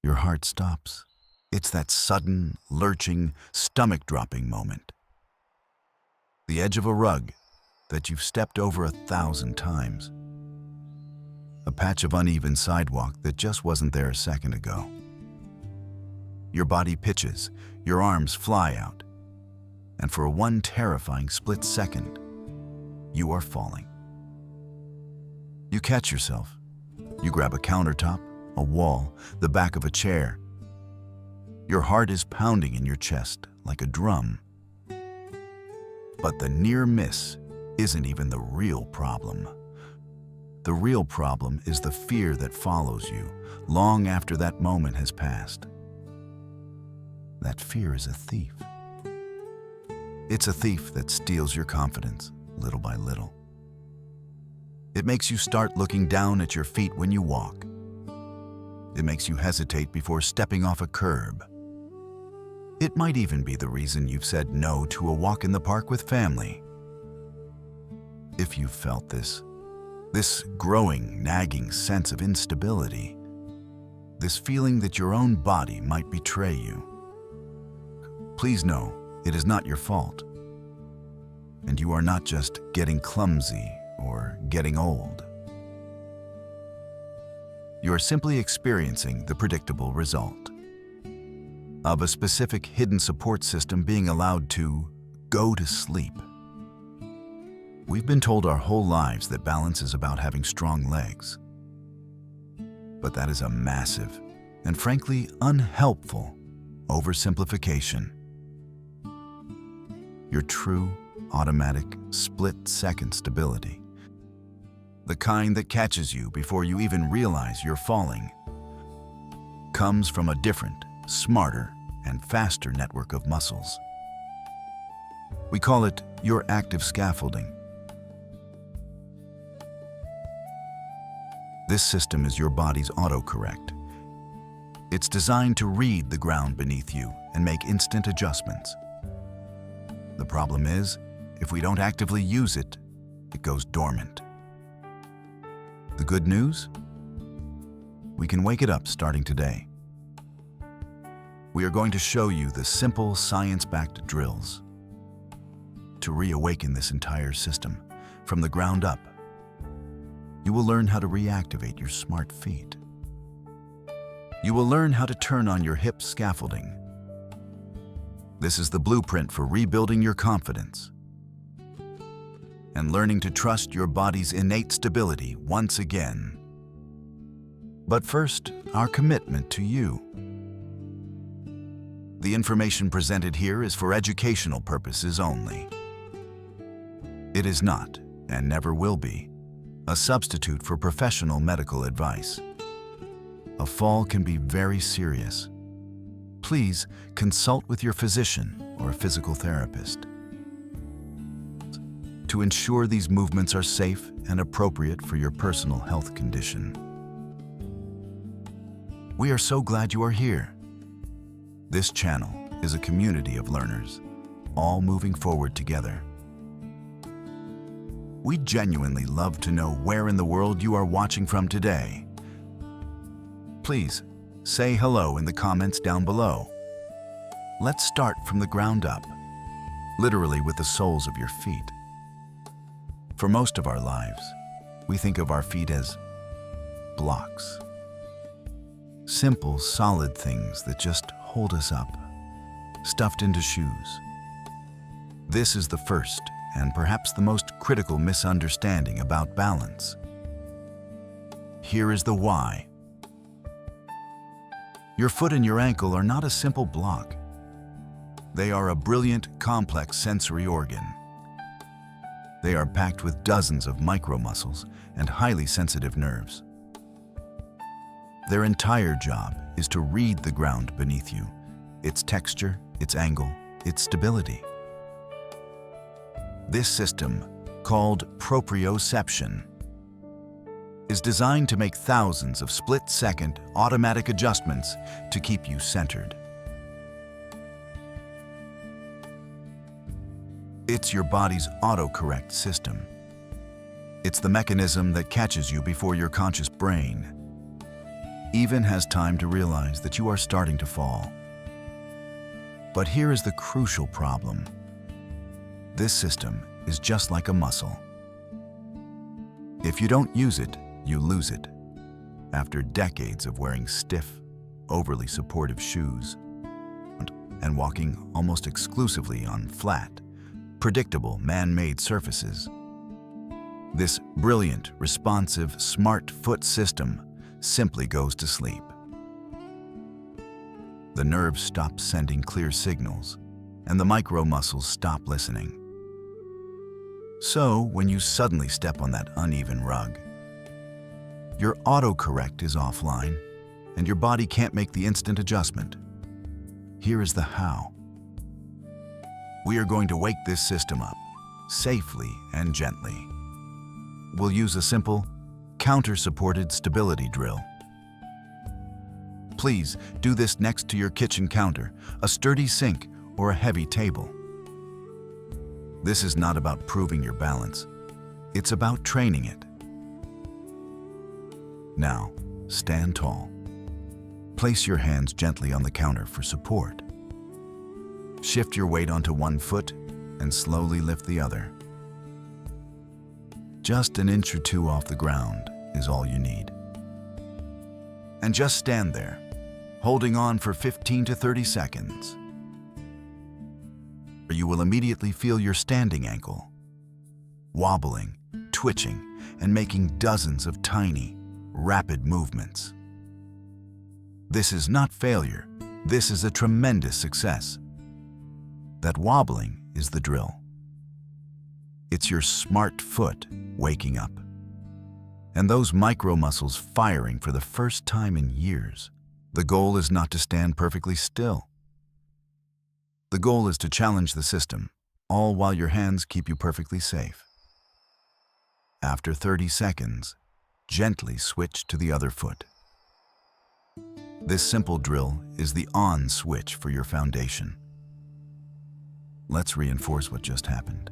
Your heart stops. It's that sudden, lurching, stomach-dropping moment. The edge of a rug that you've stepped over 1,000 times. A patch of uneven sidewalk that just wasn't there a second ago. Your body pitches, your arms fly out, and for one terrifying split second, you are falling. You catch yourself. You grab a countertop, a wall, the back of a chair. Your heart is pounding in your chest like a drum. But the near miss isn't even the real problem. The real problem is the fear that follows you long after that moment has passed. That fear is a thief. It's a thief that steals your confidence little by little. It makes you start looking down at your feet when you walk. It makes you hesitate before stepping off a curb. It might even be the reason you've said no to a walk in the park with family. If you've felt this growing, nagging sense of instability, this feeling that your own body might betray you, please know it is not your fault. And you are not just getting clumsy or getting old. You are simply experiencing the predictable result of a specific hidden support system being allowed to go to sleep. We've been told our whole lives that balance is about having strong legs. But that is a massive and frankly unhelpful oversimplification. Your true, automatic, split-second stability, the kind that catches you before you even realize you're falling, comes from a different, smarter, and faster network of muscles. We call it your active scaffolding. This system is your body's autocorrect. It's designed to read the ground beneath you and make instant adjustments. The problem is, if we don't actively use it, it goes dormant. The good news? We can wake it up starting today. We are going to show you the simple science-backed drills to reawaken this entire system from the ground up. You will learn how to reactivate your smart feet. You will learn how to turn on your hip scaffolding. This is the blueprint for rebuilding your confidence and learning to trust your body's innate stability once again. But first, our commitment to you. The information presented here is for educational purposes only. It is not, and never will be, a substitute for professional medical advice. A fall can be very serious. Please consult with your physician or a physical therapist to ensure these movements are safe and appropriate for your personal health condition. We are so glad you are here. This channel is a community of learners, all moving forward together. We genuinely love to know where in the world you are watching from today. Please say hello in the comments down below. Let's start from the ground up, literally with the soles of your feet. For most of our lives, we think of our feet as blocks. Simple, solid things that just hold us up, stuffed into shoes. This is the first and perhaps the most critical misunderstanding about balance. Here is the why. Your foot and your ankle are not a simple block. They are a brilliant, complex sensory organ. They are packed with dozens of micromuscles and highly sensitive nerves. Their entire job is to read the ground beneath you, its texture, its angle, its stability. This system, called proprioception, is designed to make thousands of split-second automatic adjustments to keep you centered. It's your body's autocorrect system. It's the mechanism that catches you before your conscious brain. even has time to realize that you are starting to fall. But here is the crucial problem. This system is just like a muscle. If you don't use it, you lose it. After decades of wearing stiff, overly supportive shoes and walking almost exclusively on flat, predictable man-made surfaces, this brilliant, responsive, smart foot system simply goes to sleep. The nerves stop sending clear signals, and the micro muscles stop listening. So, when you suddenly step on that uneven rug, your autocorrect is offline, and your body can't make the instant adjustment. Here is the how. We are going to wake this system up, safely and gently. We'll use a simple, counter-supported stability drill. Please do this next to your kitchen counter, a sturdy sink, or a heavy table. This is not about proving your balance. It's about training it. Now, stand tall. Place your hands gently on the counter for support. Shift your weight onto one foot and slowly lift the other. Just an inch or two off the ground is all you need. And just stand there, holding on for 15 to 30 seconds. You will immediately feel your standing ankle wobbling, twitching, and making dozens of tiny, rapid movements. This is not failure. This is a tremendous success. That wobbling is the drill. It's your smart foot waking up. And those micro muscles firing for the first time in years. The goal is not to stand perfectly still. The goal is to challenge the system, all while your hands keep you perfectly safe. After 30 seconds, gently switch to the other foot. This simple drill is the on switch for your foundation. Let's reinforce what just happened.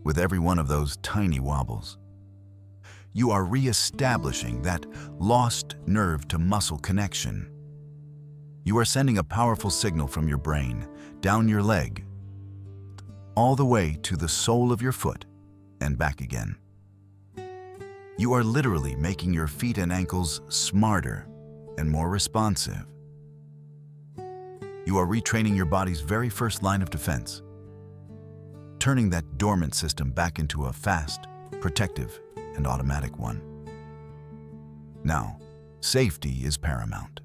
With every one of those tiny wobbles, you are re-establishing that lost nerve-to-muscle connection. You are sending a powerful signal from your brain, down your leg, all the way to the sole of your foot and back again. You are literally making your feet and ankles smarter and more responsive. You are retraining your body's very first line of defense, turning that dormant system back into a fast, protective, and automatic one. Now, safety is paramount.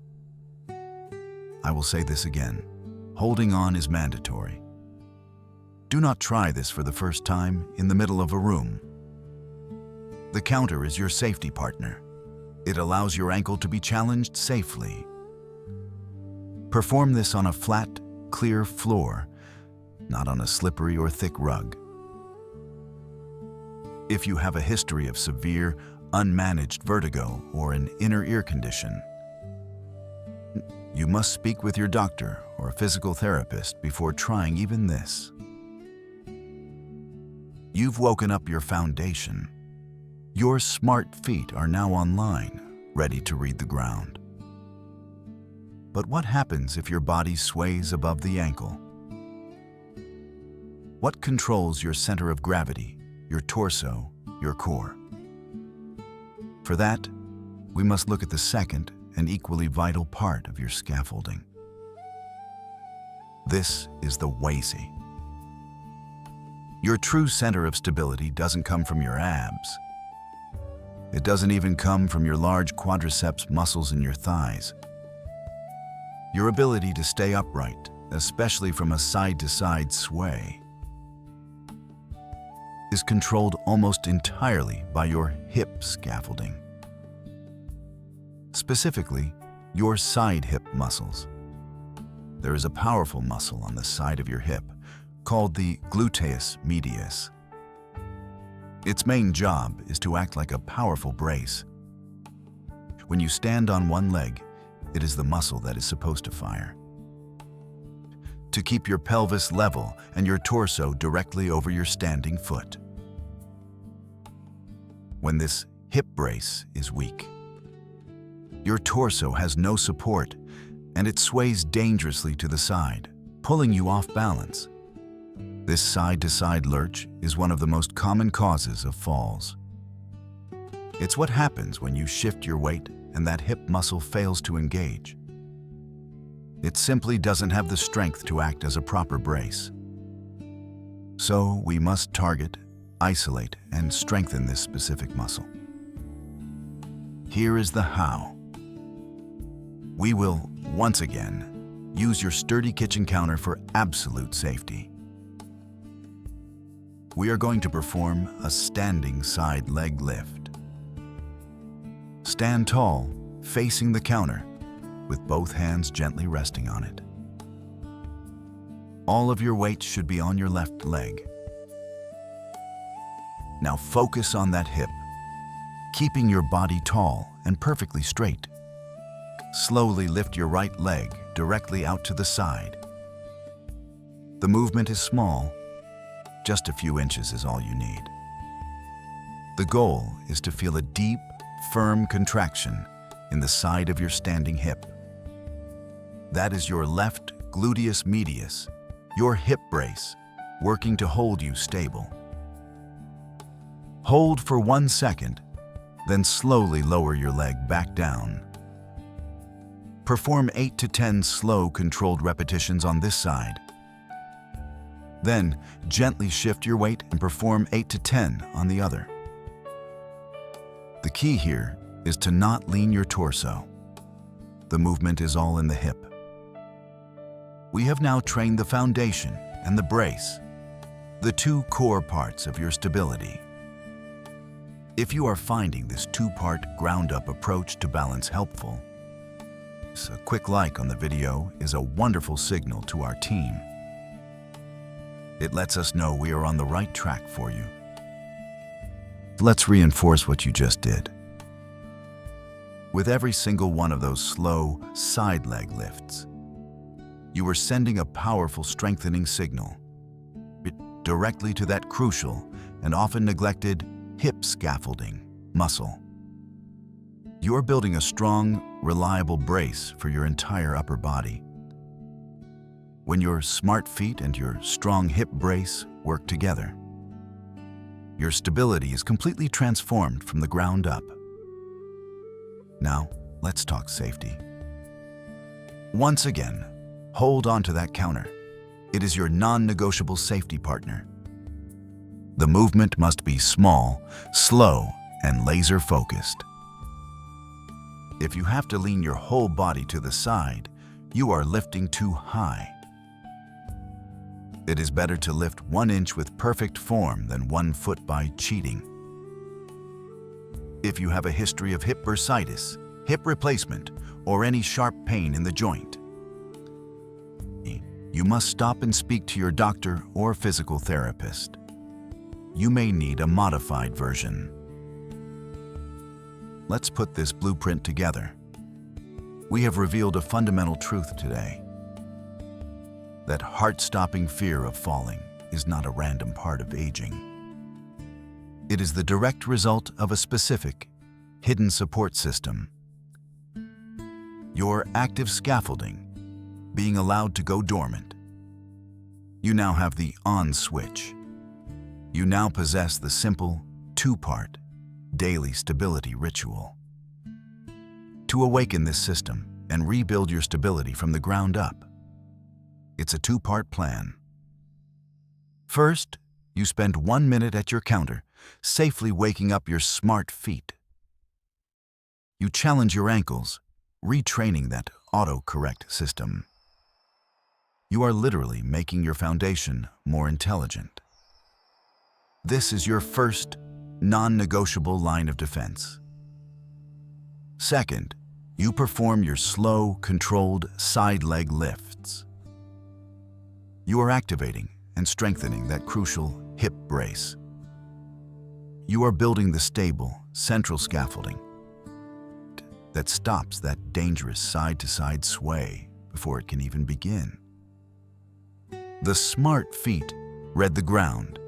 I will say this again, holding on is mandatory. Do not try this for the first time in the middle of a room. The counter is your safety partner. It allows your ankle to be challenged safely. Perform this on a flat, clear floor, not on a slippery or thick rug. If you have a history of severe, unmanaged vertigo or an inner ear condition, you must speak with your doctor or a physical therapist before trying even this. You've woken up your foundation. Your smart feet are now online, ready to read the ground. But what happens if your body sways above the ankle? What controls your center of gravity, your torso, your core? For that, we must look at the second and equally vital part of your scaffolding. This is the WASI. Your true center of stability doesn't come from your abs. It doesn't even come from your large quadriceps muscles in your thighs. Your ability to stay upright, especially from a side-to-side sway, is controlled almost entirely by your hip scaffolding. Specifically, your side hip muscles. There is a powerful muscle on the side of your hip called the gluteus medius. Its main job is to act like a powerful brace. When you stand on one leg, it is the muscle that is supposed to fire. To keep your pelvis level and your torso directly over your standing foot. When this hip brace is weak, Your torso has no support, and it sways dangerously to the side, pulling you off balance. This side-to-side lurch is one of the most common causes of falls. It's what happens when you shift your weight and that hip muscle fails to engage. It simply doesn't have the strength to act as a proper brace. So we must target, isolate, and strengthen this specific muscle. Here is the how. We will, once again, use your sturdy kitchen counter for absolute safety. We are going to perform a standing side leg lift. Stand tall, facing the counter, with both hands gently resting on it. All of your weight should be on your left leg. Now focus on that hip, keeping your body tall and perfectly straight. Slowly lift your right leg directly out to the side. The movement is small, just a few inches is all you need. The goal is to feel a deep, firm contraction in the side of your standing hip. That is your left gluteus medius, your hip brace, working to hold you stable. Hold for 1 second, then slowly lower your leg back down. Perform 8 to 10 slow, controlled repetitions on this side. Then, gently shift your weight and perform 8 to 10 on the other. The key here is to not lean your torso. The movement is all in the hip. We have now trained the foundation and the brace, the two core parts of your stability. If you are finding this two-part ground-up approach to balance helpful, a quick like on the video is a wonderful signal to our team. It lets us know we are on the right track for you. Let's reinforce what you just did. With every single one of those slow side leg lifts, you are sending a powerful strengthening signal directly to that crucial and often neglected hip scaffolding muscle. You are building a strong, reliable brace for your entire upper body. When your smart feet and your strong hip brace work together, your stability is completely transformed from the ground up. Now, let's talk safety. Once again, hold on to that counter. It is your non-negotiable safety partner. The movement must be small, slow, and laser-focused. If you have to lean your whole body to the side, you are lifting too high. It is better to lift 1 inch with perfect form than 1 foot by cheating. If you have a history of hip bursitis, hip replacement, or any sharp pain in the joint, you must stop and speak to your doctor or physical therapist. You may need a modified version. Let's put this blueprint together. We have revealed a fundamental truth today: that heart-stopping fear of falling is not a random part of aging. It is the direct result of a specific, hidden support system. Your active scaffolding being allowed to go dormant. You now have the on switch. You now possess the simple, two-part, daily stability ritual. To awaken this system and rebuild your stability from the ground up, it's a two-part plan. First, you spend 1 minute at your counter, safely waking up your smart feet. You challenge your ankles, retraining that auto-correct system. You are literally making your foundation more intelligent. This is your first, non-negotiable line of defense. Second, you perform your slow, controlled side leg lifts. You are activating and strengthening that crucial hip brace. You are building the stable, central scaffolding that stops that dangerous side-to-side sway before it can even begin. The smart feet read the ground,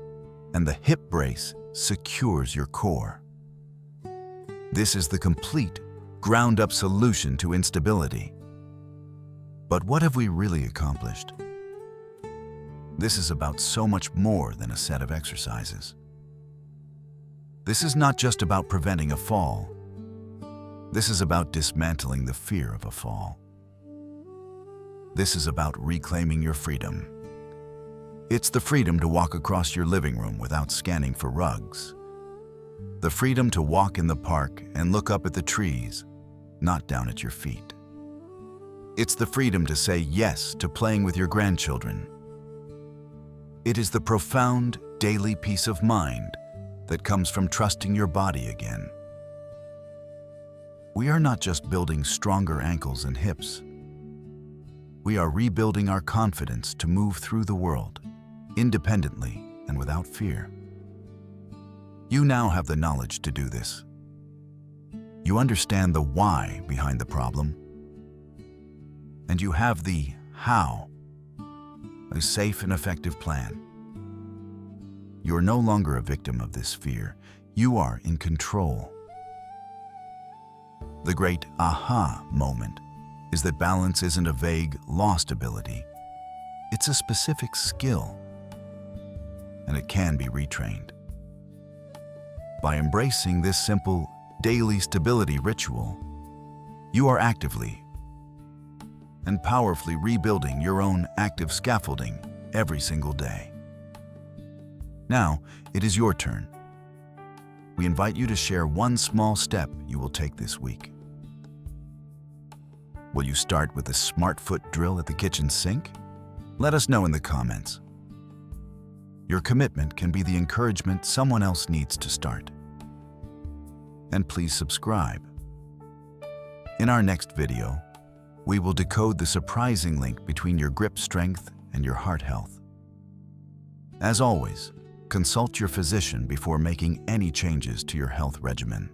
and the hip brace secures your core. This is the complete, ground-up solution to instability. But what have we really accomplished? This is about so much more than a set of exercises. This is not just about preventing a fall. This is about dismantling the fear of a fall. This is about reclaiming your freedom. It's the freedom to walk across your living room without scanning for rugs. The freedom to walk in the park and look up at the trees, not down at your feet. It's the freedom to say yes to playing with your grandchildren. It is the profound daily peace of mind that comes from trusting your body again. We are not just building stronger ankles and hips. We are rebuilding our confidence to move through the world, independently and without fear. You now have the knowledge to do this. You understand the why behind the problem, and you have the how, a safe and effective plan. You are no longer a victim of this fear. You are in control. The great aha moment is that balance isn't a vague, lost ability. It's a specific skill, and it can be retrained. By embracing this simple, daily stability ritual, you are actively and powerfully rebuilding your own active scaffolding every single day. Now, it is your turn. We invite you to share one small step you will take this week. Will you start with a smart foot drill at the kitchen sink? Let us know in the comments. Your commitment can be the encouragement someone else needs to start. And please subscribe. In our next video, we will decode the surprising link between your grip strength and your heart health. As always, consult your physician before making any changes to your health regimen.